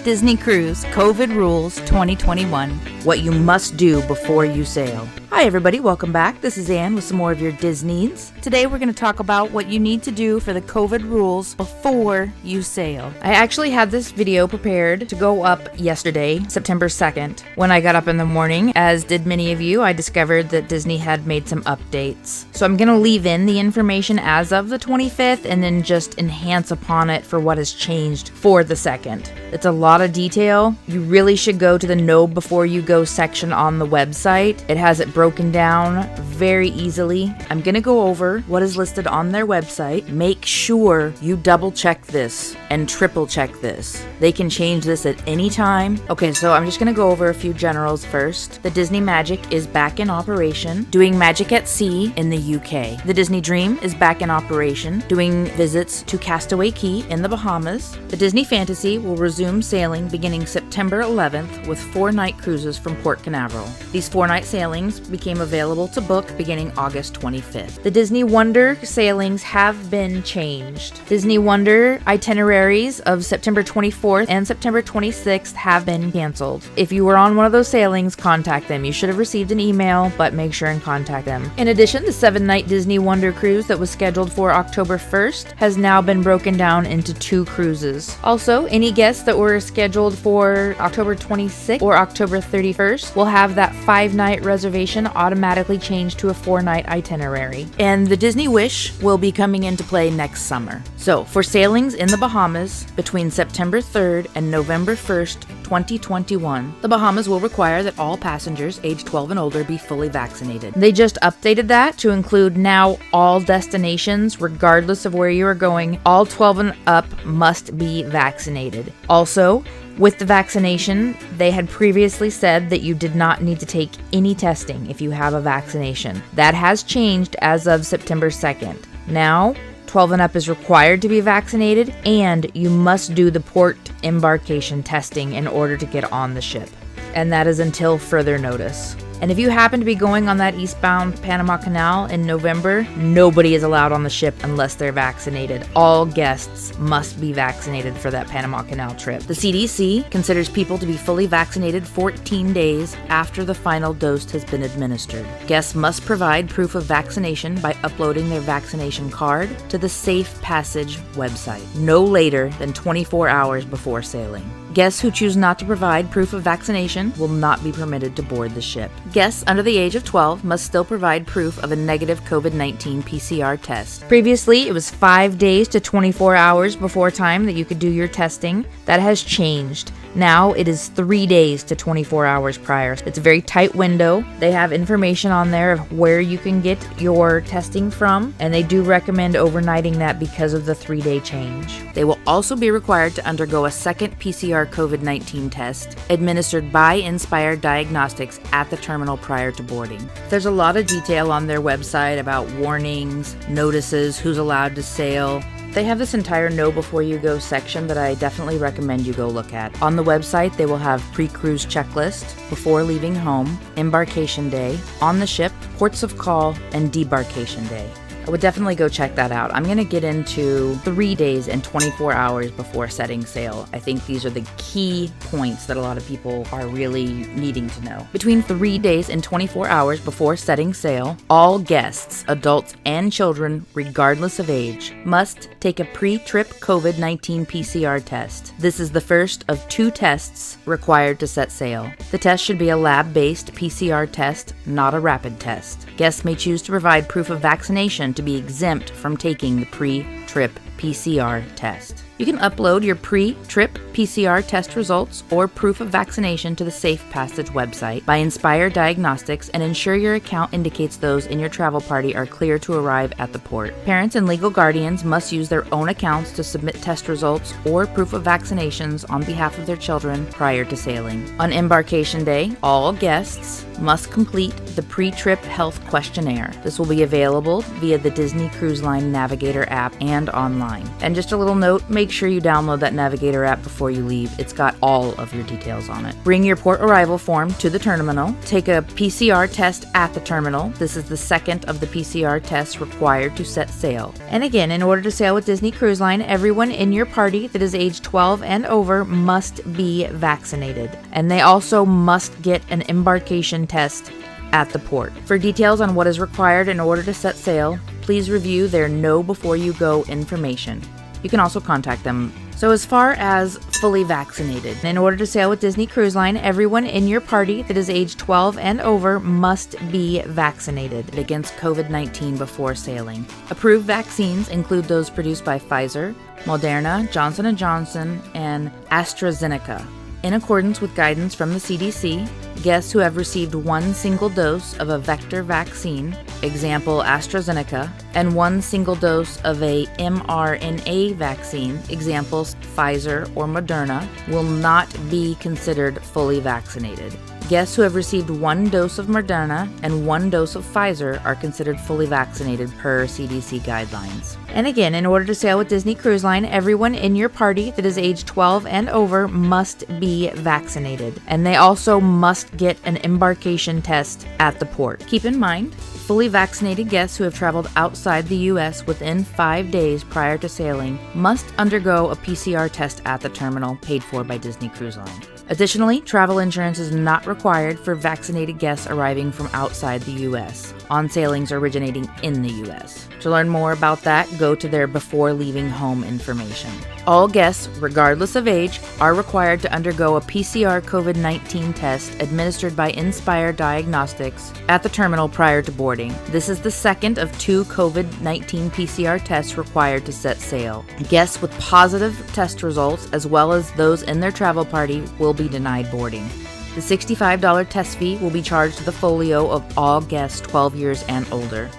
Disney Cruise COVID Rules 2021. What you must do before you sail. Hi everybody, welcome back. This is Ann with some more of your Disneys. Today we're going to talk about what you need to do for the COVID rules before you sail. I actually had this video prepared to go up yesterday, September 2nd. When I got up in the morning, as did many of you, I discovered that Disney had made some updates. So I'm going to leave in the information as of the 25th and then just enhance upon it for what has changed for the 2nd. It's a lot of detail. You really should go to the Know Before You Go section on the website. It has it broken down very easily. I'm going to go over what is listed on their website. Make sure you double check this and triple check this. They can change this at any time. Okay, so I'm just going to go over a few generals first. The Disney Magic is back in operation, doing Magic at Sea in the UK. The Disney Dream is back in operation, doing visits to Castaway Cay in the Bahamas. The Disney Fantasy will resume sailing beginning September 11th with 4-night cruises from Port Canaveral. These 4-night sailings became available to book beginning August 25th. The Disney Wonder sailings have been changed. Disney Wonder itineraries of September 24th and September 26th have been canceled. If you were on one of those sailings, contact them. You should have received an email, but make sure and contact them. In addition, the 7-night Disney Wonder cruise that was scheduled for October 1st has now been broken down into 2 cruises. Also, any guests that were scheduled for October 26th or October 31st will have that 5-night reservation automatically changed to a 4-night itinerary. And the Disney Wish will be coming into play next summer. So, for sailings in the Bahamas between September 3rd and November 1st, 2021, the Bahamas will require that all passengers age 12 and older be fully vaccinated. They just updated that to include now all destinations, regardless of where you are going, all 12 and up must be vaccinated. Also, with the vaccination, they had previously said that you did not need to take any testing if you have a vaccination. That has changed as of September 2nd. Now, 12 and up is required to be vaccinated, and you must do the port embarkation testing in order to get on the ship. And that is until further notice. And if you happen to be going on that eastbound Panama Canal in November, nobody is allowed on the ship unless they're vaccinated. All guests must be vaccinated for that Panama Canal trip. The CDC considers people to be fully vaccinated 14 days after the final dose has been administered. Guests must provide proof of vaccination by uploading their vaccination card to the Safe Passage website, no later than 24 hours before sailing. Guests who choose not to provide proof of vaccination will not be permitted to board the ship. Guests under the age of 12 must still provide proof of a negative COVID-19 PCR test. Previously, it was 5 days to 24 hours before time that you could do your testing. That has changed. Now it is 3 days to 24 hours prior. It's a very tight window. They have information on there of where you can get your testing from, and they do recommend overnighting that because of the 3-day change. They will also be required to undergo a second PCR COVID-19 test administered by Inspire Diagnostics at the terminal prior to boarding. There's a lot of detail on their website about warnings, notices, who's allowed to sail. They have this entire Know Before You Go section that I definitely recommend you go look at. On the website, they will have pre-cruise checklist, before leaving home, embarkation day, on the ship, ports of call, and debarkation day. I would definitely go check that out. I'm going to get into 3 days and 24 hours before setting sail. I think these are the key points that a lot of people are really needing to know. Between 3 days and 24 hours before setting sail, all guests, adults and children, regardless of age, must take a pre-trip COVID-19 PCR test. This is the first of 2 tests required to set sail. The test should be a lab-based PCR test, not a rapid test. Guests may choose to provide proof of vaccination to be exempt from taking the pre-trip PCR test. You can upload your pre-trip PCR test results or proof of vaccination to the Safe Passage website by Inspire Diagnostics and ensure your account indicates those in your travel party are clear to arrive at the port. Parents and legal guardians must use their own accounts to submit test results or proof of vaccinations on behalf of their children prior to sailing. On embarkation day, all guests must complete the pre-trip health questionnaire. This will be available via the Disney Cruise Line Navigator app and online. And just a little note, make sure you download that Navigator app before you leave. It's got all of your details on it. Bring your port arrival form to the terminal. Take a PCR test at the terminal. This is the second of the PCR tests required to set sail. And again, in order to sail with Disney Cruise Line, everyone in your party that is age 12 and over must be vaccinated. And they also must get an embarkation test at the port. For details on what is required in order to set sail, please review their Know Before You Go information. You can also contact them. So as far as fully vaccinated, in order to sail with Disney Cruise Line, everyone in your party that is age 12 and over must be vaccinated against COVID-19 before sailing. Approved vaccines include those produced by Pfizer, Moderna, Johnson & Johnson, and AstraZeneca. In accordance with guidance from the CDC, guests who have received one single dose of a vector vaccine, example AstraZeneca, and one single dose of a mRNA vaccine, examples Pfizer or Moderna, will not be considered fully vaccinated. Guests who have received one dose of Moderna and one dose of Pfizer are considered fully vaccinated per CDC guidelines. And again, in order to sail with Disney Cruise Line, everyone in your party that is age 12 and over must be vaccinated. And they also must get an embarkation test at the port. Keep in mind, fully vaccinated guests who have traveled outside the U.S. within 5 days prior to sailing must undergo a PCR test at the terminal paid for by Disney Cruise Line. Additionally, travel insurance is not required for vaccinated guests arriving from outside the U.S. on sailings originating in the U.S. To learn more about that, go to their Before Leaving Home information. All guests, regardless of age, are required to undergo a PCR COVID-19 test administered by Inspire Diagnostics at the terminal prior to boarding. This is the second of 2 COVID-19 PCR tests required to set sail. Guests with positive test results, as well as those in their travel party, will be denied boarding. The $65 test fee will be charged to the folio of all guests 12 years and older.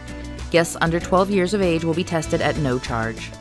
Guests under 12 years of age will be tested at no charge.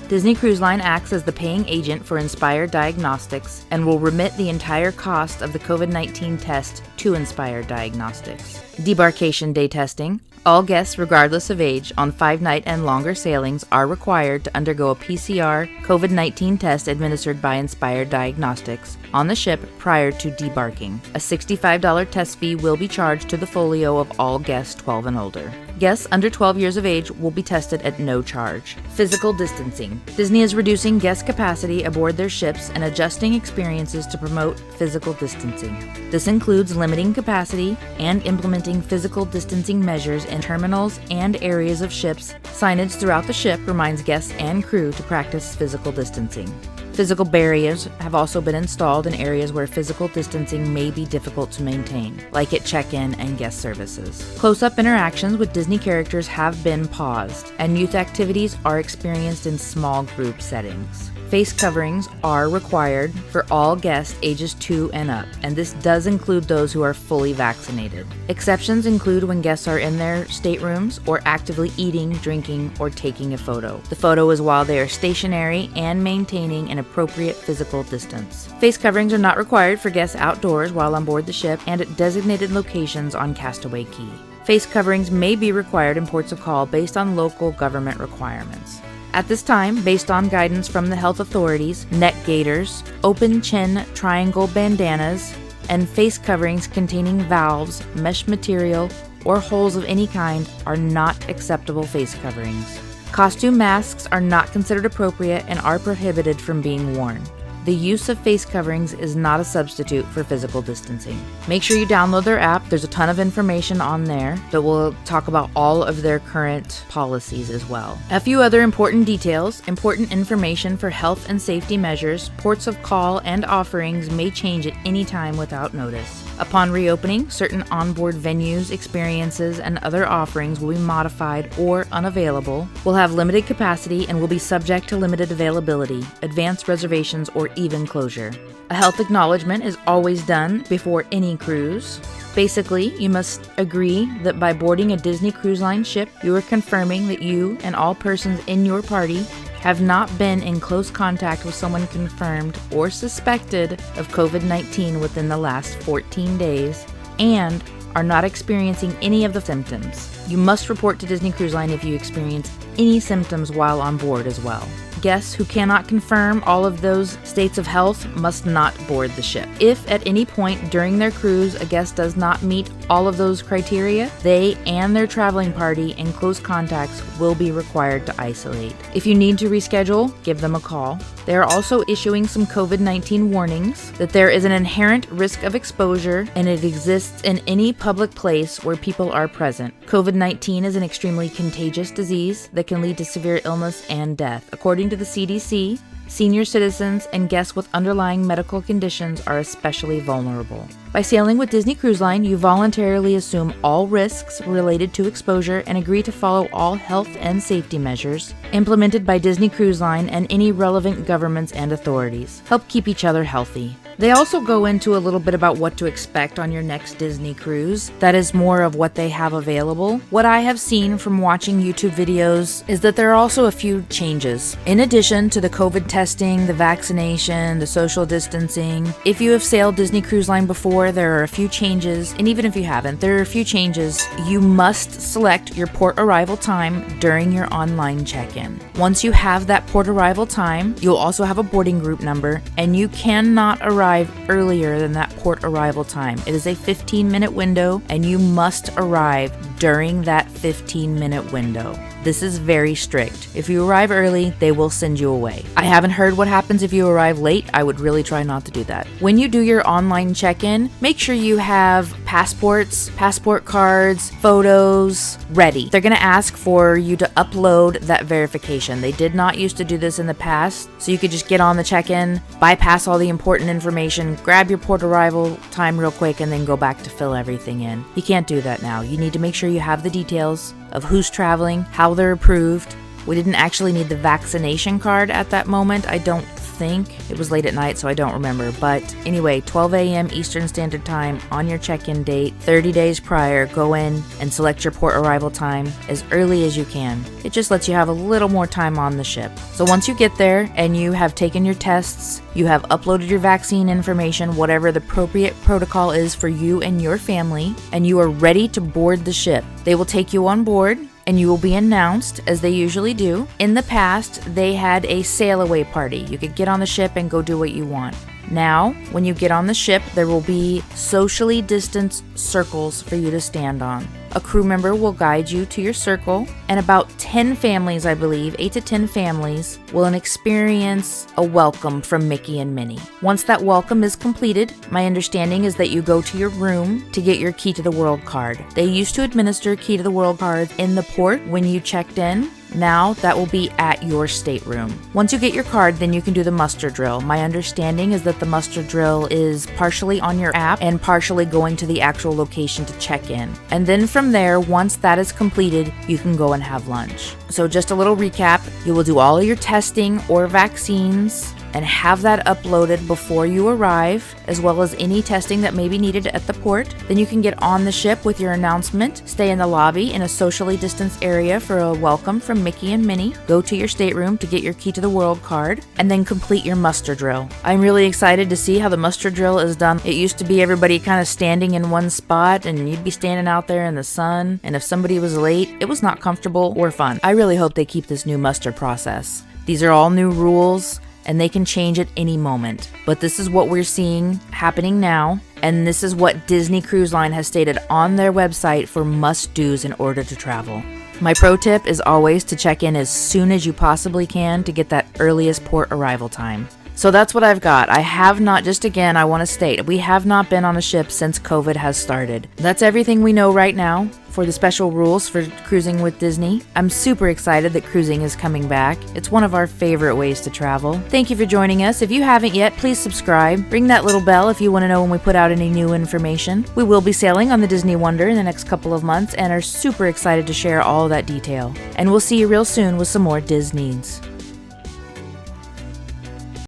Disney Cruise Line acts as the paying agent for Inspire Diagnostics and will remit the entire cost of the COVID-19 test to Inspire Diagnostics. Debarkation day testing. All guests, regardless of age, on 5-night and longer sailings are required to undergo a PCR COVID-19 test administered by Inspire Diagnostics on the ship prior to debarking. A $65 test fee will be charged to the folio of all guests 12 and older. Guests under 12 years of age will be tested at no charge. Physical distancing. Disney is reducing guest capacity aboard their ships and adjusting experiences to promote physical distancing. This includes limiting capacity and implementing physical distancing measures in terminals and areas of ships. Signage throughout the ship reminds guests and crew to practice physical distancing. Physical barriers have also been installed in areas where physical distancing may be difficult to maintain, like at check-in and guest services. Close-up interactions with Disney characters have been paused, and youth activities are experienced in small group settings. Face coverings are required for all guests ages 2 and up, and this does include those who are fully vaccinated. Exceptions include when guests are in their staterooms or actively eating, drinking, or taking a photo. The photo is while they are stationary and maintaining an appropriate physical distance. Face coverings are not required for guests outdoors while on board the ship and at designated locations on Castaway Cay. Face coverings may be required in ports of call based on local government requirements. At this time, based on guidance from the health authorities, neck gaiters, open chin triangle bandanas, and face coverings containing valves, mesh material, or holes of any kind are not acceptable face coverings. Costume masks are not considered appropriate and are prohibited from being worn. The use of face coverings is not a substitute for physical distancing. Make sure you download their app. There's a ton of information on there that will talk about all of their current policies as well. A few other important details, important information for health and safety measures, ports of call, and offerings may change at any time without notice. Upon reopening, certain onboard venues, experiences, and other offerings will be modified or unavailable, will have limited capacity, and will be subject to limited availability, advanced reservations, or even closure. A health acknowledgement is always done before any cruise. Basically, you must agree that by boarding a Disney Cruise Line ship, you are confirming that you and all persons in your party have not been in close contact with someone confirmed or suspected of COVID-19 within the last 14 days and are not experiencing any of the symptoms. You must report to Disney Cruise Line if you experience any symptoms while on board as well. Guests who cannot confirm all of those states of health must not board the ship. If at any point during their cruise a guest does not meet all of those criteria, they and their traveling party and close contacts will be required to isolate. If you need to reschedule, give them a call. They are also issuing some COVID-19 warnings that there is an inherent risk of exposure and it exists in any public place where people are present. COVID-19 is an extremely contagious disease that can lead to severe illness and death. According to the CDC, senior citizens and guests with underlying medical conditions are especially vulnerable. By sailing with Disney Cruise Line, you voluntarily assume all risks related to exposure and agree to follow all health and safety measures implemented by Disney Cruise Line and any relevant governments and authorities. Help keep each other healthy. They also go into a little bit about what to expect on your next Disney cruise. That is more of what they have available. What I have seen from watching YouTube videos is that there are also a few changes. In addition to the COVID testing, the vaccination, the social distancing, if you have sailed Disney Cruise Line before, there are a few changes, and even if you haven't, there are a few changes. You must select your port arrival time during your online check-in. Once you have that port arrival time, you'll also have a boarding group number, and you cannot arrive earlier than that port arrival time. It is a 15-minute window, and you must arrive during that 15-minute window. This is very strict. If you arrive early, they will send you away. I haven't heard what happens if you arrive late. I would really try not to do that. When you do your online check-in, make sure you have passports, passport cards, photos ready. They're going to ask for you to upload that verification. They did not used to do this in the past, so you could just get on the check-in, bypass all the important information, grab your port arrival time real quick, and then go back to fill everything in. You can't do that now. You need to make sure you have the details of who's traveling, how they're approved. We didn't actually need the vaccination card at that moment, I don't think. It was late at night, so I don't remember. But anyway, 12 a.m. Eastern Standard Time on your check-in date, 30 days prior, go in and select your port arrival time as early as you can. It just lets you have a little more time on the ship. So once you get there and you have taken your tests, you have uploaded your vaccine information, whatever the appropriate protocol is for you and your family, and you are ready to board the ship, they will take you on board and you will be announced, as they usually do. In the past, they had a sail away party. You could get on the ship and go do what you want. Now, when you get on the ship, there will be socially distanced circles for you to stand on. A crew member will guide you to your circle, and about 10 families, I believe, 8 to 10 families, will experience a welcome from Mickey and Minnie. Once that welcome is completed, my understanding is that you go to your room to get your Key to the World card. They used to administer Key to the World cards in the port when you checked in. Now that will be at your stateroom. Once you get your card, then you can do the muster drill. My understanding is that the muster drill is partially on your app and partially going to the actual location to check in. And then from there, once that is completed, you can go and have lunch. So just a little recap, you will do all of your testing or vaccines and have that uploaded before you arrive, as well as any testing that may be needed at the port. Then you can get on the ship with your announcement, stay in the lobby in a socially distanced area for a welcome from Mickey and Minnie, go to your stateroom to get your Key to the World card, and then complete your muster drill. I'm really excited to see how the muster drill is done. It used to be everybody kind of standing in one spot, and you'd be standing out there in the sun, and if somebody was late, it was not comfortable or fun. I really hope they keep this new muster process. These are all new rules, and they can change at any moment. But this is what we're seeing happening now, and this is what Disney Cruise Line has stated on their website for must-dos in order to travel. My pro tip is always to check in as soon as you possibly can to get that earliest port arrival time. So that's what I've got. I have not, just again, I want to state, we have not been on a ship since COVID has started. That's everything we know right now for the special rules for cruising with Disney. I'm super excited that cruising is coming back. It's one of our favorite ways to travel. Thank you for joining us. If you haven't yet, please subscribe. Ring that little bell if you want to know when we put out any new information. We will be sailing on the Disney Wonder in the next couple of months and are super excited to share all of that detail. And we'll see you real soon with some more Disneys.